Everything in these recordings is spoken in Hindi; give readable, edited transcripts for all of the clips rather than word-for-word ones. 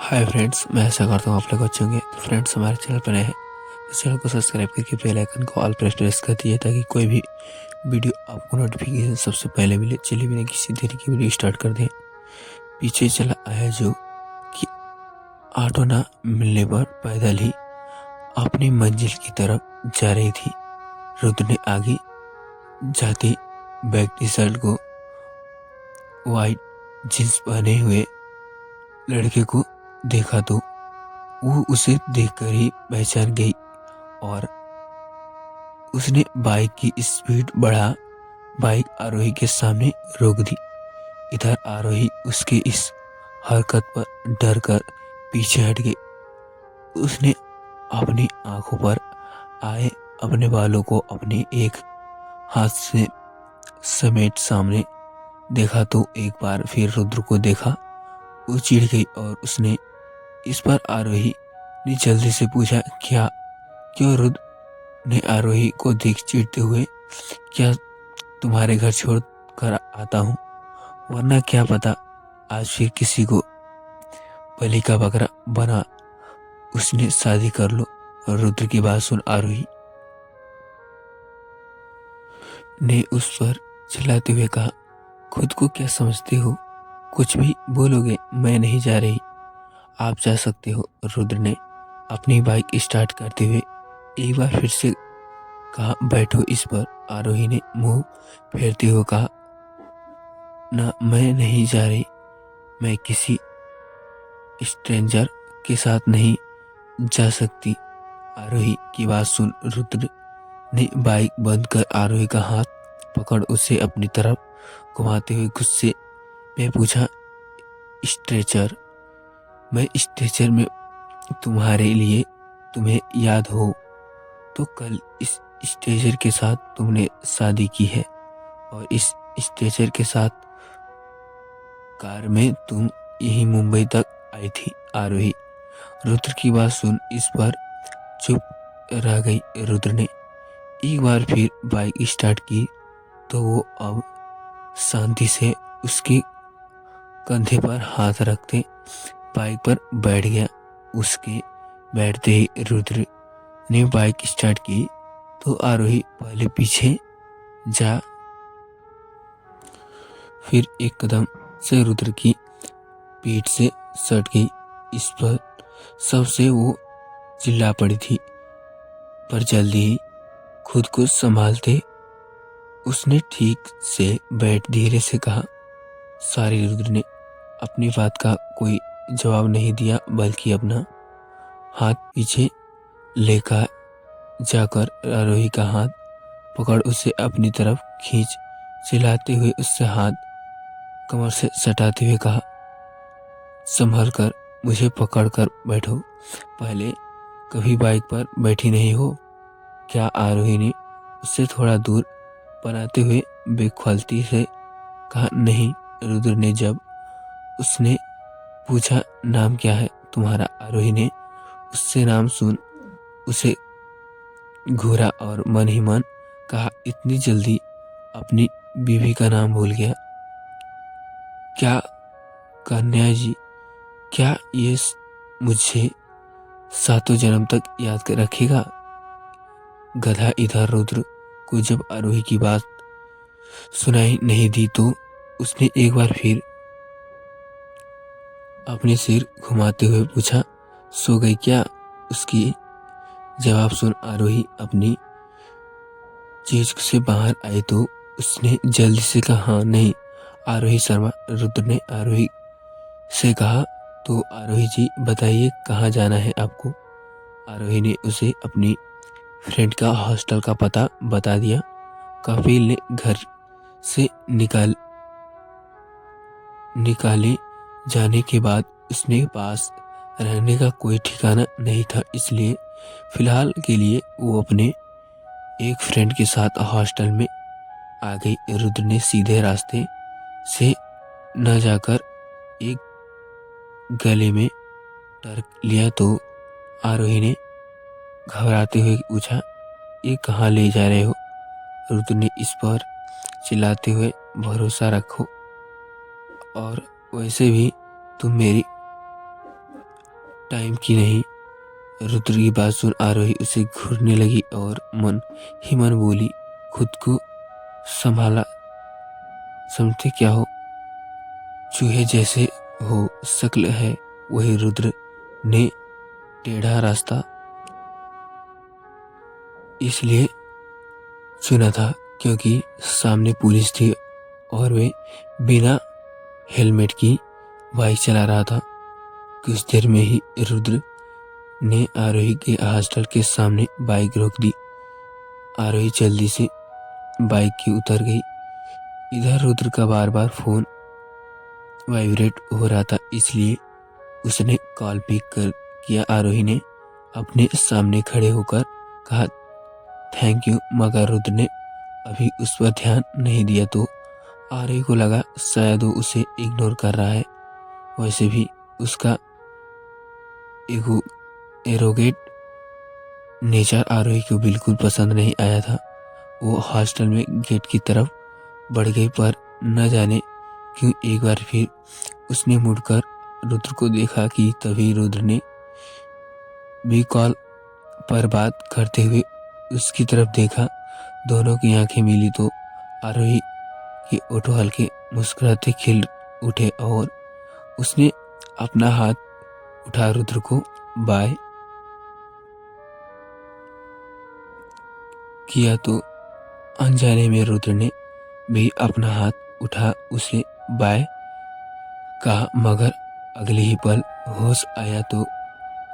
हाय फ्रेंड्स, मैं आशा करता हूँ आप लोग अच्छे होंगे। तो फ्रेंड्स, हमारे चैनल पर नए हैं तो चैनल को सब्सक्राइब करके बेल आइकन को ऑल प्रेस कर दीजिए ताकि कोई भी वीडियो आपको नोटिफिकेशन सबसे पहले मिले। चलिए बिना किसी देरी की वीडियो स्टार्ट कर दें। पीछे चला आया जो कि ऑटो ना मिलने पर पैदल ही अपनी मंजिल की तरफ जा रही थी। रुद्र ने आगे जाते बैक टी शर्ट को वाइट जींस पहने हुए लड़के को देखा तो वो उसे देखकर ही पहचान गई और उसने बाइक की स्पीड बढ़ा बाइक आरोही के सामने रोक दी। इधर आरोही उसके इस हरकत पर डर कर पीछे हट गई। उसने अपनी आंखों पर आए अपने बालों को अपने एक हाथ से समेट सामने देखा तो एक बार फिर रुद्र को देखा। वो चिढ़ गई और उसने इस पर आरोही ने जल्दी से पूछा, क्या क्यों? रुद्र ने आरोही को देख चिढ़ते हुए, क्या तुम्हारे घर छोड़ कर आता हूँ, वरना क्या पता आज फिर किसी को बलि का बकरा बना उसने शादी कर लो। रुद्र की बात सुन आरोही ने उस पर चिल्लाते हुए कहा, खुद को क्या समझते हो? कुछ भी बोलोगे? मैं नहीं जा रही, आप जा सकते हो। रुद्र ने अपनी बाइक स्टार्ट करते हुए एक बार फिर से कहा, बैठो इस पर। आरोही ने मुंह फेरते हुए कहा, ना मैं नहीं जा रही, मैं किसी स्ट्रेंजर के साथ नहीं जा सकती। आरोही की बात सुन रुद्र ने बाइक बंद कर आरोही का हाथ पकड़ उसे अपनी तरफ घुमाते हुए गुस्से में पूछा, स्ट्रेचर? मैं स्ट्रेचर में तुम्हारे लिए? तुम्हें याद हो तो कल इस स्ट्रेचर के साथ तुमने शादी की है और इस स्ट्रेचर के साथ कार में तुम यही मुंबई तक आई थी। आरोही रुद्र की बात सुन इस पर चुप रह गई। रुद्र ने एक बार फिर बाइक स्टार्ट की तो वो अब शांति से उसके कंधे पर हाथ रखते बाइक पर बैठ गया। उसके बैठते ही रुद्र ने बाइक स्टार्ट की तो आरोही पहले पीछे जा फिर एक कदम से रुद्र की पीठ से सट गई। इस पर सबसे वो चिल्ला पड़ी थी, पर जल्दी ही खुद को संभालते उसने ठीक से बैठ धीरे से कहा, सारी। रुद्र ने अपनी बात का कोई जवाब नहीं दिया बल्कि अपना हाथ पीछे लेकर जाकर आरोही का हाथ पकड़ उसे अपनी तरफ खींच चिल्लाते हुए उससे हाथ कमर से सटाते हुए कहा, संभल कर मुझे पकड़ कर बैठो, पहले कभी बाइक पर बैठी नहीं हो क्या? आरोही ने उससे थोड़ा दूर बनाते हुए बेख्याली से कहा, नहीं। रुद्र ने जब उसने पूछा, नाम क्या है तुम्हारा? आरोही ने उससे नाम सुन उसे घूरा और मन ही मन कहा, इतनी जल्दी अपनी बीवी का नाम भूल गया क्या? कन्या जी, क्या ये मुझे सातों जन्म तक याद कर रखेगा? गधा। इधर रुद्र को जब आरोही की बात सुनाई नहीं दी तो उसने एक बार फिर अपने सिर घुमाते हुए पूछा, सो गई क्या? उसकी जवाब सुन आरोही अपनी चीज से बाहर आई तो उसने जल्दी से कहा, हाँ नहीं आरोही शर्मा। रुद्र ने आरोही से कहा, तो आरोही जी बताइए कहाँ जाना है आपको? आरोही ने उसे अपनी फ्रेंड का हॉस्टल का पता बता दिया। कपिल ने घर से निकाले जाने के बाद उसने पास रहने का कोई ठिकाना नहीं था, इसलिए फिलहाल के लिए वो अपने एक फ्रेंड के साथ हॉस्टल में आ गई। रुद्र ने सीधे रास्ते से न जाकर एक गले में टर्क लिया तो आरोही ने घबराते हुए पूछा, ये कहाँ ले जा रहे हो? रुद्र ने इस पर चिल्लाते हुए, भरोसा रखो और वैसे भी तुम मेरी टाइम की नहीं। रुद्र की बात सुन आरोही उसे घूरने लगी और मन ही मन बोली, खुद को संभाला समझते क्या हो, चूहे जैसे हो शक्ल है। वही रुद्र ने टेढ़ा रास्ता इसलिए चुना था क्योंकि सामने पुलिस थी और वे बिना हेलमेट की बाइक चला रहा था। कुछ देर में ही रुद्र ने आरोही के हॉस्टल के सामने बाइक रोक दी। आरोही जल्दी से बाइक की उतर गई। इधर रुद्र का बार बार फोन वाइब्रेट हो रहा था, इसलिए उसने कॉल पिक कर किया। आरोही ने अपने सामने खड़े होकर कहा, थैंक यू, मगर रुद्र ने अभी उस पर ध्यान नहीं दिया तो आरोही को लगा शायद वो उसे इग्नोर कर रहा है। वैसे भी उसका एरोगेट नेचर आरोही को बिल्कुल पसंद नहीं आया था। वो हॉस्टल में गेट की तरफ बढ़ गई, पर न जाने क्यों एक बार फिर उसने मुड़कर रुद्र को देखा कि तभी रुद्र ने भी कॉल पर बात करते हुए उसकी तरफ देखा। दोनों की आंखें मिली तो आरोही के ओठों हल्के मुस्कुराते खिल उठे और उसने अपना हाथ उठा रुद्र को बाय किया तो अनजाने में रुद्र ने भी अपना हाथ उठा उसे बाय कहा, मगर अगले ही पल होश आया तो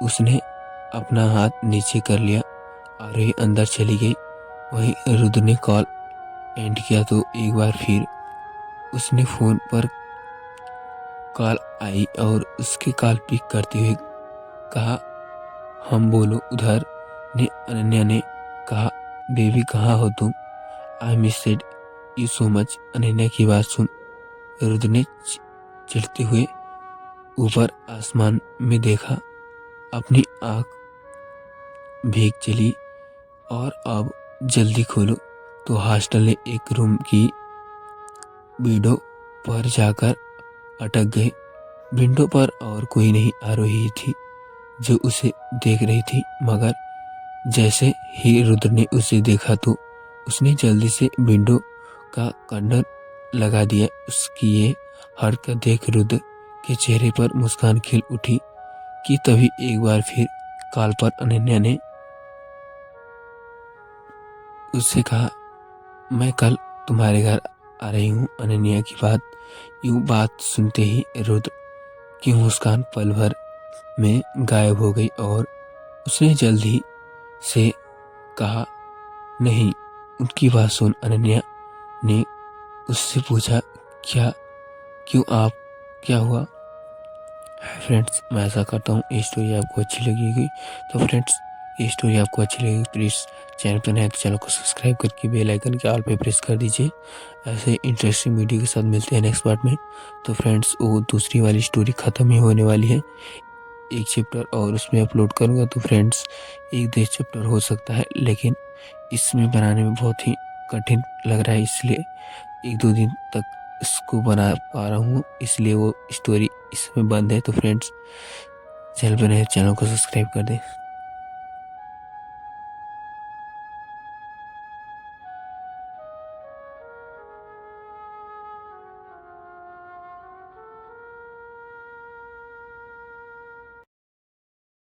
उसने अपना हाथ नीचे कर लिया। आरोही अंदर चली गई। वहीं रुद्र ने कॉल एंड किया तो एक बार फिर उसने फोन पर कॉल आई और उसके कॉल पिक करते हुए कहा, हम बोलो। उधर ने अनन्या ने कहा, बेबी कहाँ हो तुम, I missed you so much. Ananya की बात सुन रुद्र ने चिढ़ते हुए ऊपर आसमान में देखा। अपनी आंख भीग चली और अब जल्दी खोलो। तो हॉस्टल ने एक रूम की विंडो पर जाकर अटक गए। विंडो पर और कोई नहीं आरोही थी जो उसे देख रही थी, मगर जैसे ही रुद्र ने उसे देखा तो उसने जल्दी से विंडो का कर्नर लगा दिया। उसकी ये हरकत देख रुद्र के चेहरे पर मुस्कान खिल उठी कि तभी एक बार फिर कॉल पर अनन्या ने उससे कहा, मैं कल तुम्हारे घर आ रही हूँ। अनन्या की बात सुनते ही रुद्र की मुस्कान पल भर में गायब हो गई और उसने जल्दी से कहा, नहीं। उनकी बात सुन अनन्या ने उससे पूछा, क्या हुआ। फ्रेंड्स, मैं ऐसा करता हूँ ये स्टोरी आपको अच्छी लगेगी। तो फ्रेंड्स, ये स्टोरी आपको अच्छी लगेगी प्लीज़ चैनल पर नए तो चैनल को सब्सक्राइब करके बेल आइकन के ऑल पे प्रेस कर दीजिए। ऐसे इंटरेस्टिंग वीडियो के साथ मिलते हैं नेक्स्ट पार्ट में। तो फ्रेंड्स, वो दूसरी वाली स्टोरी ख़त्म ही होने वाली है। एक चैप्टर और उसमें अपलोड करूँगा तो फ्रेंड्स 1-2 चैप्टर हो सकता है, लेकिन इसमें बनाने में बहुत ही कठिन लग रहा है, इसलिए 1-2 दिन तक इसको बना पा रहा हूँ, इसलिए वो स्टोरी इसमें बंद है। तो फ्रेंड्स, चैनल पर नए चैनल को सब्सक्राइब कर दें।